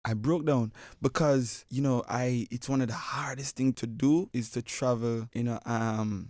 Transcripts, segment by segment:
I broke down because it's one of the hardest thing to do is to travel.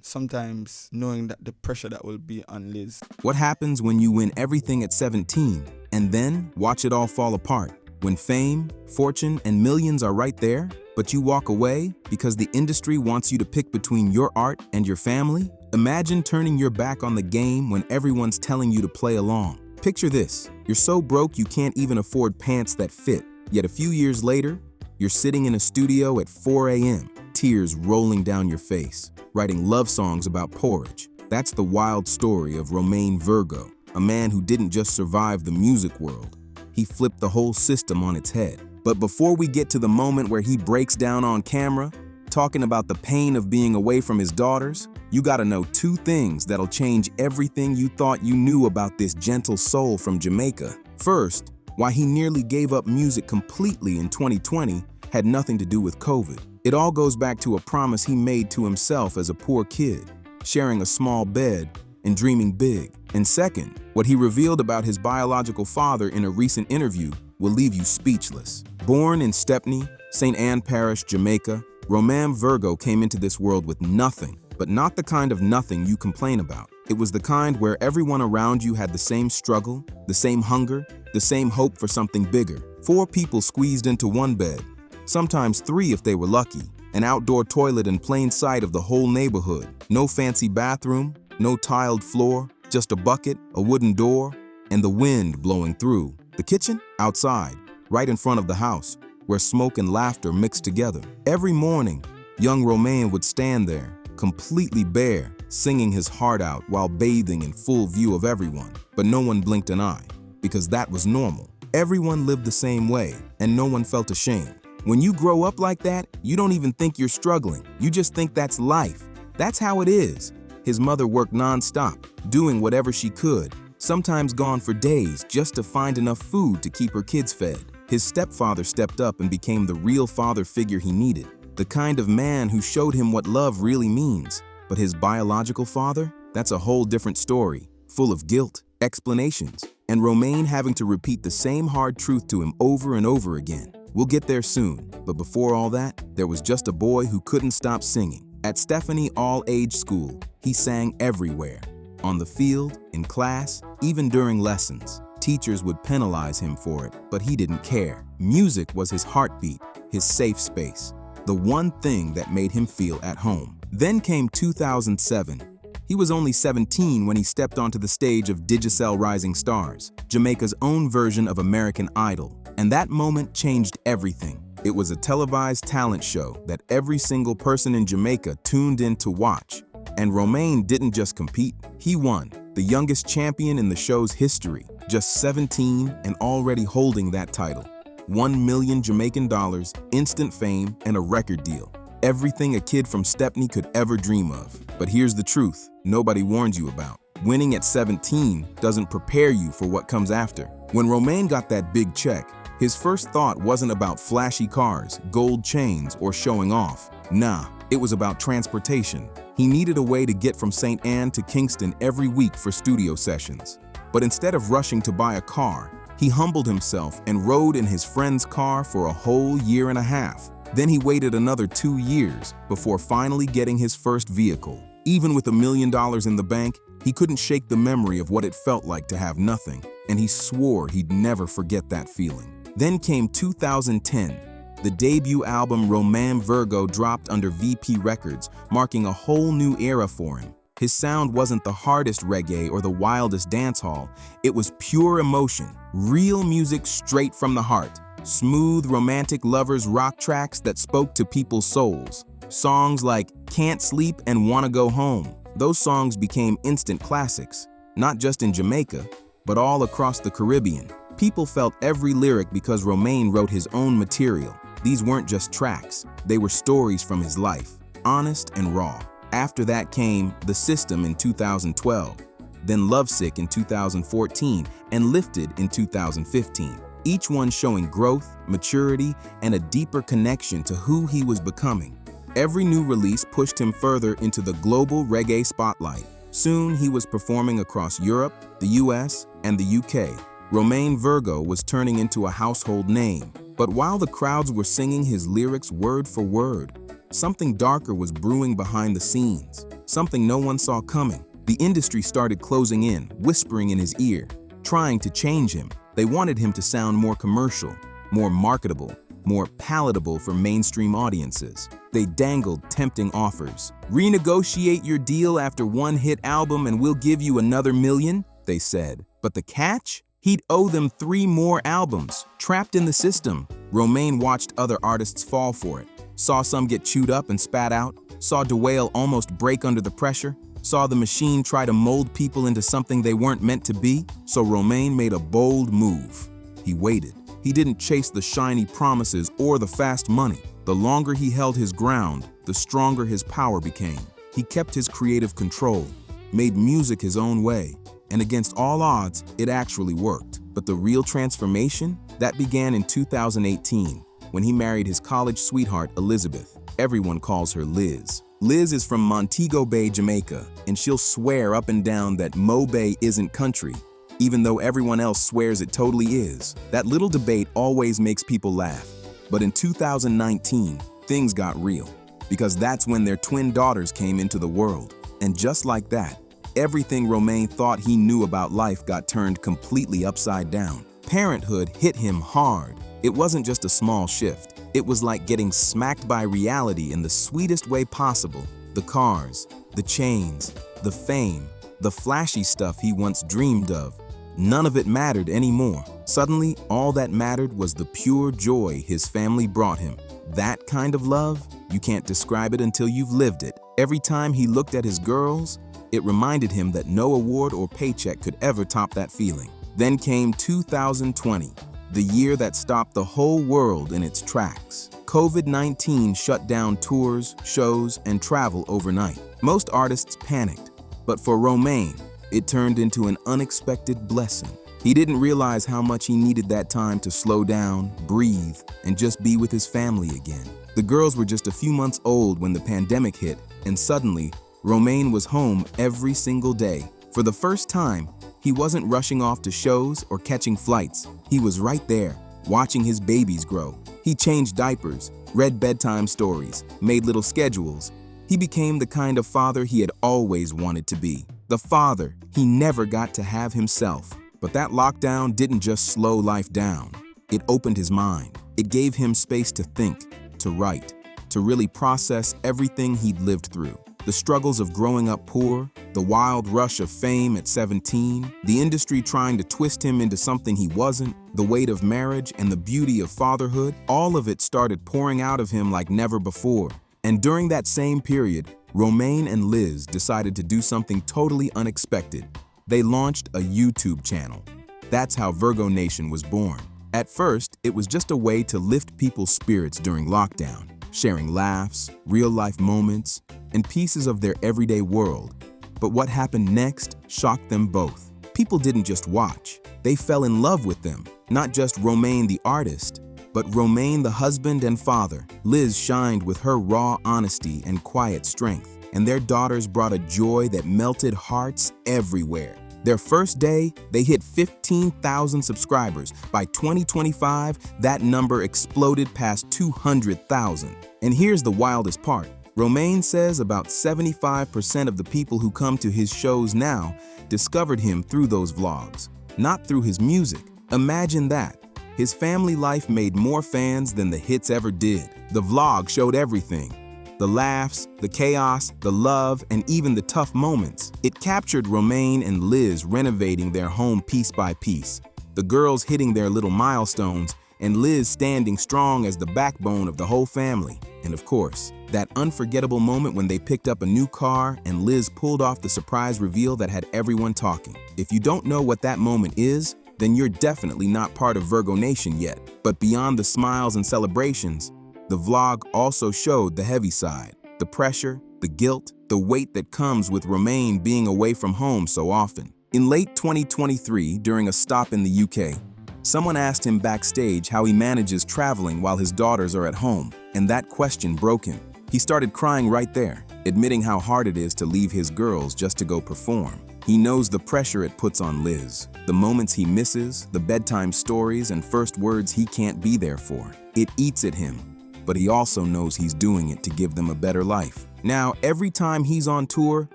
Sometimes knowing that the pressure that will be on Liz. What happens when you win everything at 17 and then watch it all fall apart? When fame, fortune, and millions are right there, but you walk away because the industry wants you to pick between your art and your family? Imagine turning your back on the game when everyone's telling you to play along. Picture this: you're so broke you can't even afford pants that fit. Yet a few years later, you're sitting in a studio at 4 a.m., tears rolling down your face, writing love songs about porridge. That's the wild story of Romain Virgo, a man who didn't just survive the music world. He flipped the whole system on its head. But before we get to the moment where he breaks down on camera, talking about the pain of being away from his daughters, you gotta know two things that'll change everything you thought you knew about this gentle soul from Jamaica. First, why he nearly gave up music completely in 2020 had nothing to do with COVID. It all goes back to a promise he made to himself as a poor kid, sharing a small bed and dreaming big. And second, what he revealed about his biological father in a recent interview will leave you speechless. Born in Stepney, St. Anne Parish, Jamaica, Romain Virgo came into this world with nothing, but not the kind of nothing you complain about. It was the kind where everyone around you had the same struggle, the same hunger, the same hope for something bigger. 4 people squeezed into one bed, sometimes 3 if they were lucky, an outdoor toilet in plain sight of the whole neighborhood. No fancy bathroom, no tiled floor, just a bucket, a wooden door, and the wind blowing through. The kitchen? Outside, right in front of the house, where smoke and laughter mixed together. Every morning, young Romain would stand there, completely bare, singing his heart out while bathing in full view of everyone. But no one blinked an eye, because that was normal. Everyone lived the same way, and no one felt ashamed. When you grow up like that, you don't even think you're struggling. You just think that's life. That's how it is. His mother worked nonstop, doing whatever she could, sometimes gone for days just to find enough food to keep her kids fed. His stepfather stepped up and became the real father figure he needed, the kind of man who showed him what love really means. But his biological father? That's a whole different story, full of guilt, explanations, and Romain having to repeat the same hard truth to him over and over again. We'll get there soon, but before all that, there was just a boy who couldn't stop singing. At Stephanie All-Age School, he sang everywhere. On the field, in class, even during lessons. Teachers would penalize him for it, but he didn't care. Music was his heartbeat, his safe space, the one thing that made him feel at home. Then came 2007. He was only 17 when he stepped onto the stage of Digicel Rising Stars, Jamaica's own version of American Idol. And that moment changed everything. It was a televised talent show that every single person in Jamaica tuned in to watch. And Romain didn't just compete, he won, the youngest champion in the show's history, just 17 and already holding that title. 1 million Jamaican dollars, instant fame, and a record deal. Everything a kid from Stepney could ever dream of. But here's the truth nobody warned you about. Winning at 17 doesn't prepare you for what comes after. When Romain got that big check, his first thought wasn't about flashy cars, gold chains, or showing off. Nah, it was about transportation. He needed a way to get from St. Anne to Kingston every week for studio sessions. But instead of rushing to buy a car, he humbled himself and rode in his friend's car for a whole year and a half. Then he waited another 2 years before finally getting his first vehicle. Even with $1 million in the bank, he couldn't shake the memory of what it felt like to have nothing, and he swore he'd never forget that feeling. Then came 2010. The debut album Romain Virgo dropped under VP Records, marking a whole new era for him. His sound wasn't the hardest reggae or the wildest dancehall. It was pure emotion, real music straight from the heart. Smooth, romantic lovers rock tracks that spoke to people's souls. Songs like Can't Sleep and Wanna Go Home. Those songs became instant classics, not just in Jamaica, but all across the Caribbean. People felt every lyric because Romain wrote his own material. These weren't just tracks, they were stories from his life, honest and raw. After that came The System in 2012, then Lovesick in 2014, and Lifted in 2015. Each one showing growth, maturity, and a deeper connection to who he was becoming. Every new release pushed him further into the global reggae spotlight. Soon he was performing across Europe, the US, and the UK. Romain Virgo was turning into a household name, But while the crowds were singing his lyrics word for word, something darker was brewing behind the scenes, something no one saw coming. The industry started closing in, whispering in his ear, trying to change him. They wanted him to sound more commercial, more marketable, more palatable for mainstream audiences. They dangled tempting offers. "Renegotiate your deal after one hit album and we'll give you another $1 million," they said. But the catch? He'd owe them 3 more albums. Trapped in the system, Romain watched other artists fall for it. Saw some get chewed up and spat out. Saw DeWale almost break under the pressure. Saw the machine try to mold people into something they weren't meant to be. So Romain made a bold move. He waited. He didn't chase the shiny promises or the fast money. The longer he held his ground, the stronger his power became. He kept his creative control, made music his own way, and against all odds, it actually worked. But the real transformation? That began in 2018, when he married his college sweetheart, Elizabeth. Everyone calls her Liz. Liz is from Montego Bay, Jamaica, and she'll swear up and down that Mo Bay isn't country, even though everyone else swears it totally is. That little debate always makes people laugh. But in 2019, things got real, because that's when their twin daughters came into the world. And just like that, everything Romain thought he knew about life got turned completely upside down. Parenthood hit him hard. It wasn't just a small shift. It was like getting smacked by reality in the sweetest way possible. The cars, the chains, the fame, the flashy stuff he once dreamed of. None of it mattered anymore. Suddenly, all that mattered was the pure joy his family brought him. That kind of love, you can't describe it until you've lived it. Every time he looked at his girls, it reminded him that no award or paycheck could ever top that feeling. Then came 2020, the year that stopped the whole world in its tracks. COVID-19 shut down tours, shows, and travel overnight. Most artists panicked, but for Romain, it turned into an unexpected blessing. He didn't realize how much he needed that time to slow down, breathe, and just be with his family again. The girls were just a few months old when the pandemic hit, and suddenly, Romain was home every single day. For the first time, he wasn't rushing off to shows or catching flights. He was right there, watching his babies grow. He changed diapers, read bedtime stories, made little schedules. He became the kind of father he had always wanted to be. The father he never got to have himself. But that lockdown didn't just slow life down. It opened his mind. It gave him space to think, to write, to really process everything he'd lived through. The struggles of growing up poor, the wild rush of fame at 17, the industry trying to twist him into something he wasn't, the weight of marriage and the beauty of fatherhood, all of it started pouring out of him like never before. And during that same period, Romain and Liz decided to do something totally unexpected. They launched a YouTube channel. That's how Virgo Nation was born. At first, it was just a way to lift people's spirits during lockdown, sharing laughs, real-life moments, and pieces of their everyday world. But what happened next shocked them both. People didn't just watch. They fell in love with them. Not just Romain the artist, but Romain the husband and father. Liz shined with her raw honesty and quiet strength, and their daughters brought a joy that melted hearts everywhere. Their first day, they hit 15,000 subscribers. By 2025, that number exploded past 200,000. And here's the wildest part. Romain says about 75% of the people who come to his shows now discovered him through those vlogs, not through his music. Imagine that. His family life made more fans than the hits ever did. The vlog showed everything. The laughs, the chaos, the love, and even the tough moments. It captured Romain and Liz renovating their home piece by piece. The girls hitting their little milestones, and Liz standing strong as the backbone of the whole family. And of course, that unforgettable moment when they picked up a new car and Liz pulled off the surprise reveal that had everyone talking. If you don't know what that moment is, then you're definitely not part of Virgo Nation yet. But beyond the smiles and celebrations, the vlog also showed the heavy side, the pressure, the guilt, the weight that comes with Romain being away from home so often. In late 2023, during a stop in the UK, someone asked him backstage how he manages traveling while his daughters are at home, and that question broke him. He started crying right there, admitting how hard it is to leave his girls just to go perform. He knows the pressure it puts on Liz, the moments he misses, the bedtime stories and first words he can't be there for. It eats at him, but he also knows he's doing it to give them a better life. Now, every time he's on tour,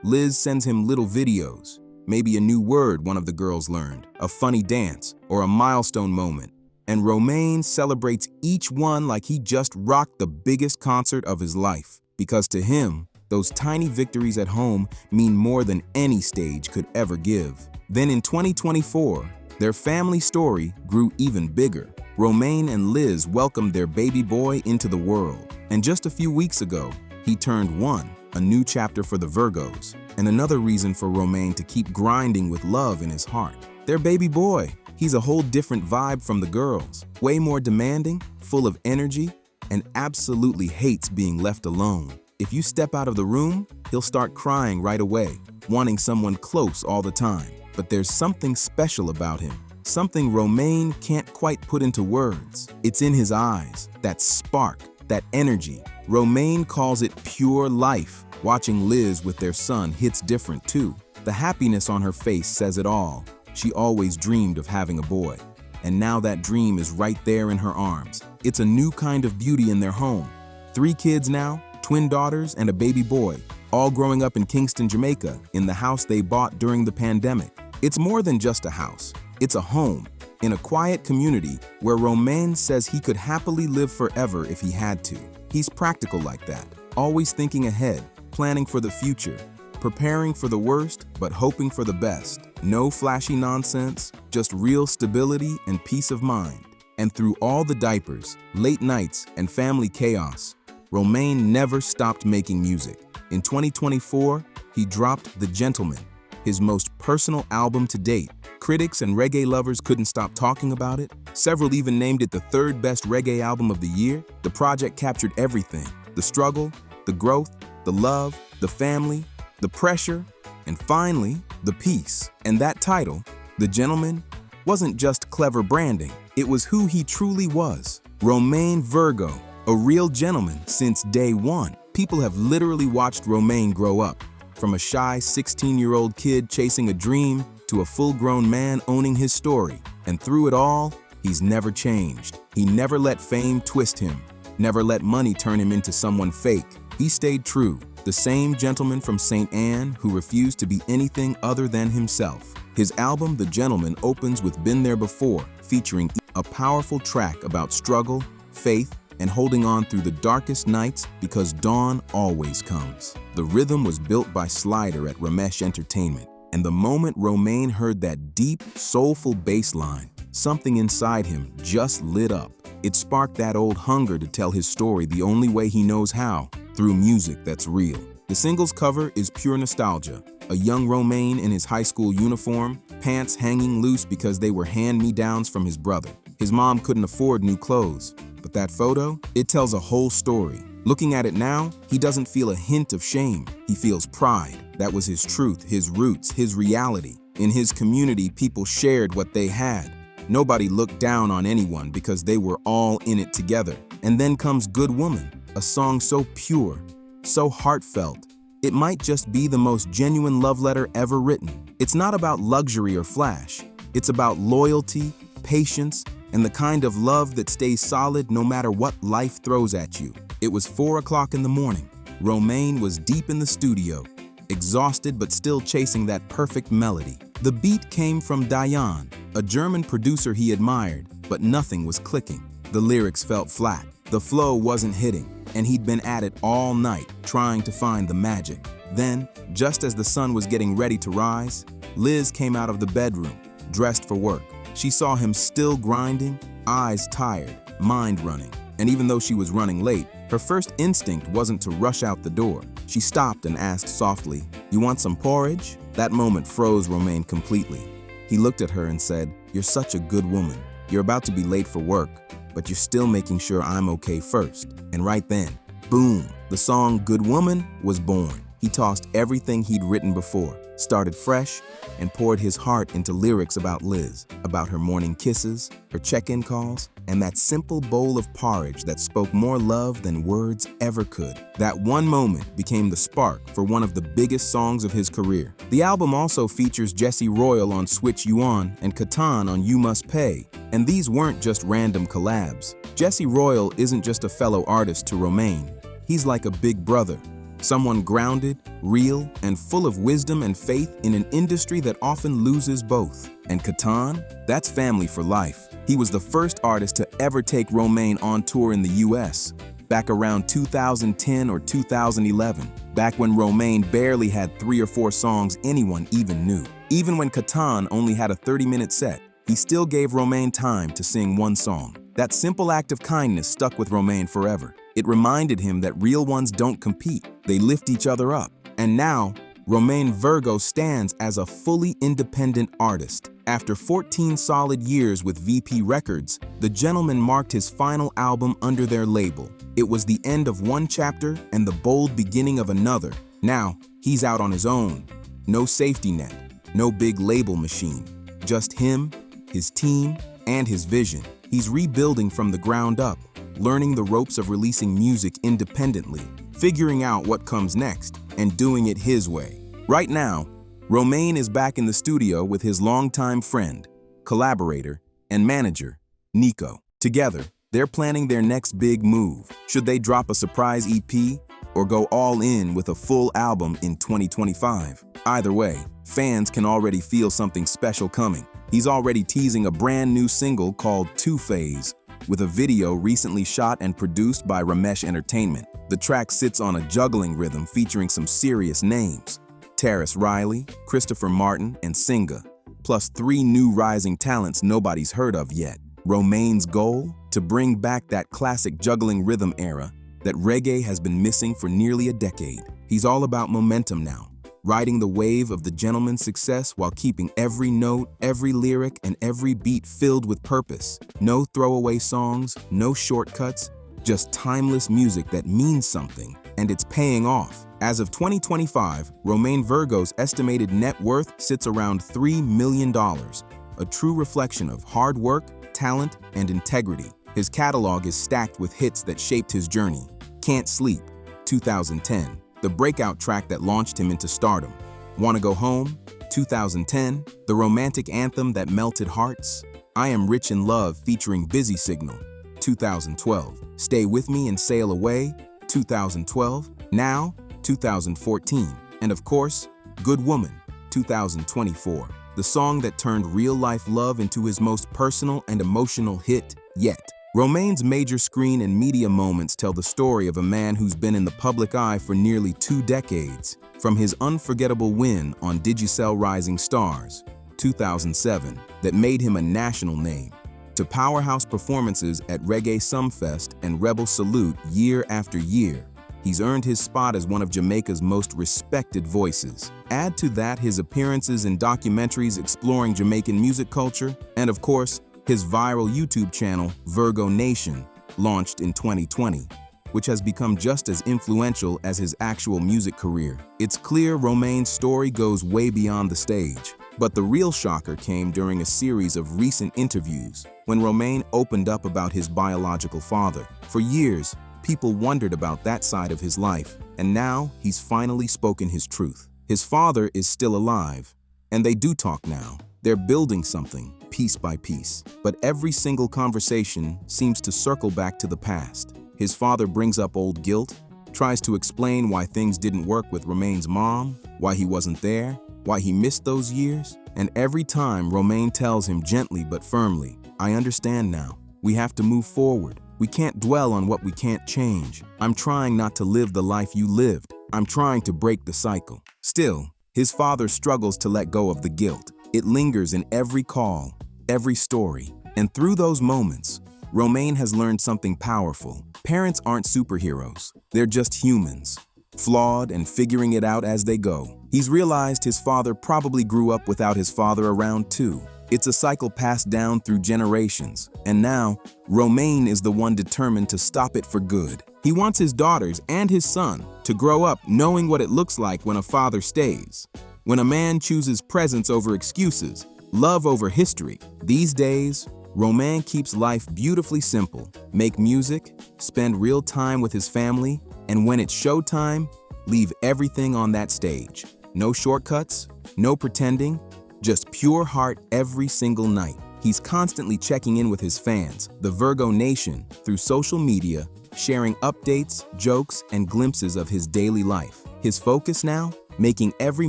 Liz sends him little videos. Maybe a new word one of the girls learned, a funny dance, or a milestone moment. And Romain celebrates each one like he just rocked the biggest concert of his life. Because to him, those tiny victories at home mean more than any stage could ever give. Then in 2024, their family story grew even bigger. Romain and Liz welcomed their baby boy into the world. And just a few weeks ago, he turned 1, a new chapter for the Virgos, and another reason for Romain to keep grinding with love in his heart. Their baby boy, he's a whole different vibe from the girls, way more demanding, full of energy, and absolutely hates being left alone. If you step out of the room, he'll start crying right away, wanting someone close all the time. But there's something special about him, something Romain can't quite put into words. It's in his eyes, that spark, that energy. Romain calls it pure life. Watching Liz with their son hits different too. The happiness on her face says it all. She always dreamed of having a boy. And now that dream is right there in her arms. It's a new kind of beauty in their home. 3 kids now, twin daughters and a baby boy, all growing up in Kingston, Jamaica, in the house they bought during the pandemic. It's more than just a house. It's a home, in a quiet community where Romain says he could happily live forever if he had to. He's practical like that, always thinking ahead, planning for the future, preparing for the worst, but hoping for the best. No flashy nonsense, just real stability and peace of mind. And through all the diapers, late nights, and family chaos, Romain never stopped making music. In 2024, he dropped The Gentleman, his most personal album to date. Critics and reggae lovers couldn't stop talking about it. Several even named it the 3rd best reggae album of the year. The project captured everything: the struggle, the growth, the love, the family, the pressure, and finally, the peace. And that title, The Gentleman, wasn't just clever branding. It was who he truly was. Romain Virgo, a real gentleman since day one. People have literally watched Romain grow up, from a shy 16-year-old kid chasing a dream to a full-grown man owning his story. And through it all, he's never changed. He never let fame twist him, never let money turn him into someone fake. He stayed true, the same gentleman from St. Anne who refused to be anything other than himself. His album, The Gentleman, opens with Been There Before, featuring a powerful track about struggle, faith, and holding on through the darkest nights because dawn always comes. The rhythm was built by Slider at Ramesh Entertainment, and the moment Romain heard that deep, soulful bass line, something inside him just lit up. It sparked that old hunger to tell his story the only way he knows how, through music that's real. The single's cover is pure nostalgia. A young Romain in his high school uniform, pants hanging loose because they were hand-me-downs from his brother. His mom couldn't afford new clothes. But that photo, it tells a whole story. Looking at it now, he doesn't feel a hint of shame. He feels pride. That was his truth, his roots, his reality. In his community, people shared what they had. Nobody looked down on anyone because they were all in it together. And then comes Good Woman, a song so pure, so heartfelt. It might just be the most genuine love letter ever written. It's not about luxury or flash. It's about loyalty, patience, and the kind of love that stays solid no matter what life throws at you. It was 4 o'clock in the morning. Romain was deep in the studio, exhausted but still chasing that perfect melody. The beat came from Diane, a German producer he admired, but nothing was clicking. The lyrics felt flat. The flow wasn't hitting, and he'd been at it all night, trying to find the magic. Then, just as the sun was getting ready to rise, Liz came out of the bedroom, dressed for work. She saw him still grinding, eyes tired, mind running. And even though she was running late, her first instinct wasn't to rush out the door. She stopped and asked softly, "You want some porridge?" That moment froze Romain completely. He looked at her and said, "You're such a good woman. You're about to be late for work, but you're still making sure I'm okay first." And right then, boom, the song Good Woman was born. He tossed everything he'd written before, started fresh, and poured his heart into lyrics about Liz, about her morning kisses, her check-in calls, and that simple bowl of porridge that spoke more love than words ever could. That one moment became the spark for one of the biggest songs of his career. The album also features Jesse Royal on Switch You On and Catan on You Must Pay, and these weren't just random collabs. Jesse Royal isn't just a fellow artist to Romain. He's like a big brother, someone grounded, real, and full of wisdom and faith in an industry that often loses both. And Catan, that's family for life. He was the first artist to ever take Romain on tour in the US, back around 2010 or 2011, back when Romain barely had 3 or 4 songs anyone even knew. Even when Catan only had a 30-minute set, he still gave Romain time to sing one song. That simple act of kindness stuck with Romain forever. It reminded him that real ones don't compete, they lift each other up. And now, Romain Virgo stands as a fully independent artist. After 14 solid years with VP Records, the gentleman marked his final album under their label. It was the end of one chapter and the bold beginning of another. Now, he's out on his own. No safety net, no big label machine. Just him, his team, and his vision. He's rebuilding from the ground up, learning the ropes of releasing music independently, figuring out what comes next, and doing it his way. Right now, Romain is back in the studio with his longtime friend, collaborator, and manager, Nico. Together, they're planning their next big move. Should they drop a surprise EP or go all in with a full album in 2025? Either way, fans can already feel something special coming. He's already teasing a brand new single called Two-Phase, with a video recently shot and produced by Ramesh Entertainment. The track sits on a juggling rhythm featuring some serious names: Terrace Riley, Christopher Martin, and Singa, plus 3 new rising talents nobody's heard of yet. Romain's goal? To bring back that classic juggling rhythm era that reggae has been missing for nearly a decade. He's all about momentum now, riding the wave of the gentleman's success while keeping every note, every lyric, and every beat filled with purpose. No throwaway songs, no shortcuts, just timeless music that means something, and it's paying off. As of 2025, Romain Virgo's estimated net worth sits around $3 million, a true reflection of hard work, talent, and integrity. His catalog is stacked with hits that shaped his journey. Can't Sleep, 2010. The breakout track that launched him into stardom. Wanna Go Home, 2010, the romantic anthem that melted hearts. I Am Rich in Love featuring Busy Signal, 2012. Stay With Me and Sail Away, 2012. Now, 2014. And of course, Good Woman, 2024. The song that turned real-life love into his most personal and emotional hit yet. Romain's major screen and media moments tell the story of a man who's been in the public eye for nearly 2 decades. From his unforgettable win on Digicel Rising Stars, 2007, that made him a national name, to powerhouse performances at Reggae Sumfest and Rebel Salute year after year, he's earned his spot as one of Jamaica's most respected voices. Add to that his appearances in documentaries exploring Jamaican music culture, and of course, his viral YouTube channel, Virgo Nation, launched in 2020, which has become just as influential as his actual music career. It's clear Romain's story goes way beyond the stage. But the real shocker came during a series of recent interviews, when Romain opened up about his biological father. For years, people wondered about that side of his life, and now he's finally spoken his truth. His father is still alive, and they do talk now. They're building something, piece by piece. But every single conversation seems to circle back to the past. His father brings up old guilt, tries to explain why things didn't work with Romain's mom, why he wasn't there, why he missed those years. And every time Romain tells him gently but firmly, I understand now. We have to move forward. We can't dwell on what we can't change. I'm trying not to live the life you lived. I'm trying to break the cycle. Still, his father struggles to let go of the guilt. It lingers in every call, every story. And through those moments, Romain has learned something powerful. Parents aren't superheroes. They're just humans, flawed and figuring it out as they go. He's realized his father probably grew up without his father around too. It's a cycle passed down through generations. And now, Romain is the one determined to stop it for good. He wants his daughters and his son to grow up knowing what it looks like when a father stays, When a man chooses presence over excuses, love over history. These days, Romain keeps life beautifully simple. Make music, spend real time with his family, and when it's showtime, leave everything on that stage. No shortcuts, no pretending, just pure heart every single night. He's constantly checking in with his fans, the Virgo Nation, through social media, sharing updates, jokes, and glimpses of his daily life. His focus now? Making every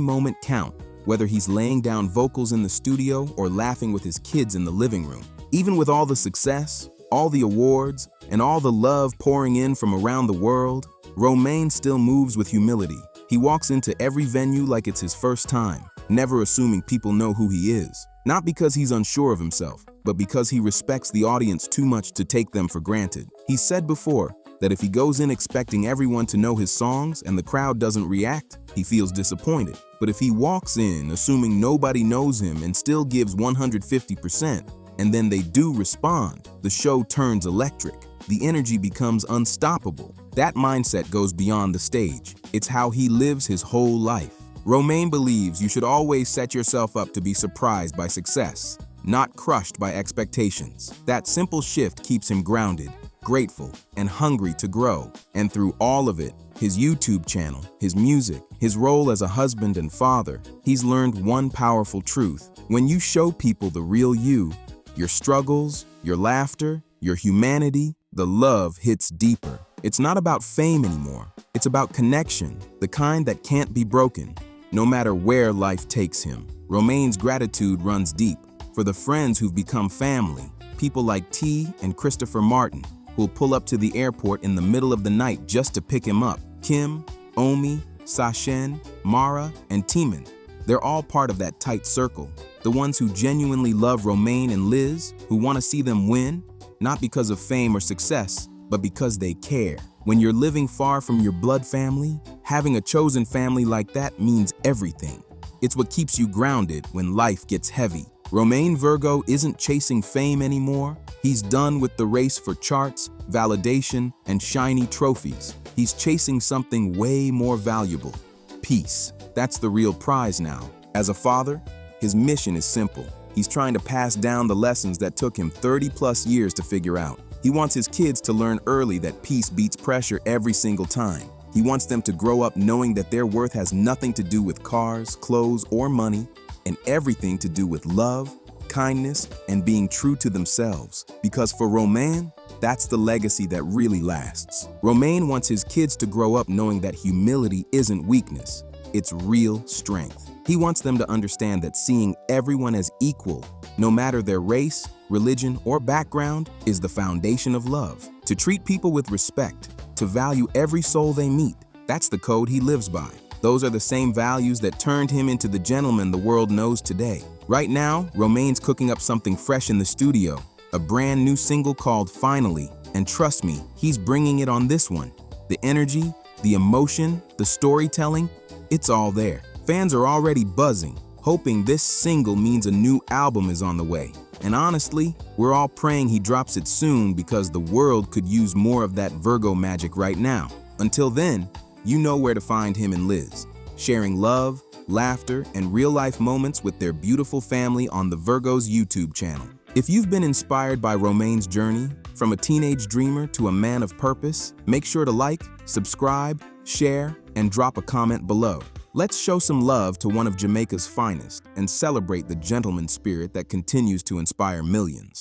moment count, whether he's laying down vocals in the studio or laughing with his kids in the living room. Even with all the success, all the awards, and all the love pouring in from around the world, Romain still moves with humility. He walks into every venue like it's his first time, never assuming people know who he is. Not because he's unsure of himself, but because he respects the audience too much to take them for granted. He's said before that if he goes in expecting everyone to know his songs and the crowd doesn't react, he feels disappointed. But if he walks in assuming nobody knows him and still gives 150%, and then they do respond, the show turns electric. The energy becomes unstoppable. That mindset goes beyond the stage. It's how he lives his whole life. Romain believes you should always set yourself up to be surprised by success, not crushed by expectations. That simple shift keeps him grounded, grateful, and hungry to grow. And through all of it, his YouTube channel, his music, his role as a husband and father, he's learned one powerful truth. When you show people the real you, your struggles, your laughter, your humanity, the love hits deeper. It's not about fame anymore. It's about connection, the kind that can't be broken, no matter where life takes him. Romain's gratitude runs deep for the friends who've become family, people like T and Christopher Martin, who'll pull up to the airport in the middle of the night just to pick him up. Kim, Omi, Sashen, Mara, and Timan. They're all part of that tight circle. The ones who genuinely love Romain and Liz, who want to see them win, not because of fame or success, but because they care. When you're living far from your blood family, having a chosen family like that means everything. It's what keeps you grounded when life gets heavy. Romain Virgo isn't chasing fame anymore. He's done with the race for charts, validation, and shiny trophies. He's chasing something way more valuable: peace. That's the real prize now. As a father, his mission is simple. He's trying to pass down the lessons that took him 30+ years to figure out. He wants his kids to learn early that peace beats pressure every single time. He wants them to grow up knowing that their worth has nothing to do with cars, clothes, or money, and everything to do with love, kindness, and being true to themselves. Because for Romain, that's the legacy that really lasts. Romain wants his kids to grow up knowing that humility isn't weakness, it's real strength. He wants them to understand that seeing everyone as equal, no matter their race, religion, or background, is the foundation of love. To treat people with respect, to value every soul they meet, that's the code he lives by. Those are the same values that turned him into the gentleman the world knows today. Right now, Romain's cooking up something fresh in the studio, a brand new single called Finally, and trust me, he's bringing it on this one. The energy, the emotion, the storytelling, it's all there. Fans are already buzzing, hoping this single means a new album is on the way. And honestly, we're all praying he drops it soon because the world could use more of that Virgo magic right now. Until then, you know where to find him and Liz, sharing love, laughter, and real-life moments with their beautiful family on the Virgo's YouTube channel. If you've been inspired by Romain's journey, from a teenage dreamer to a man of purpose, make sure to like, subscribe, share, and drop a comment below. Let's show some love to one of Jamaica's finest and celebrate the gentleman spirit that continues to inspire millions.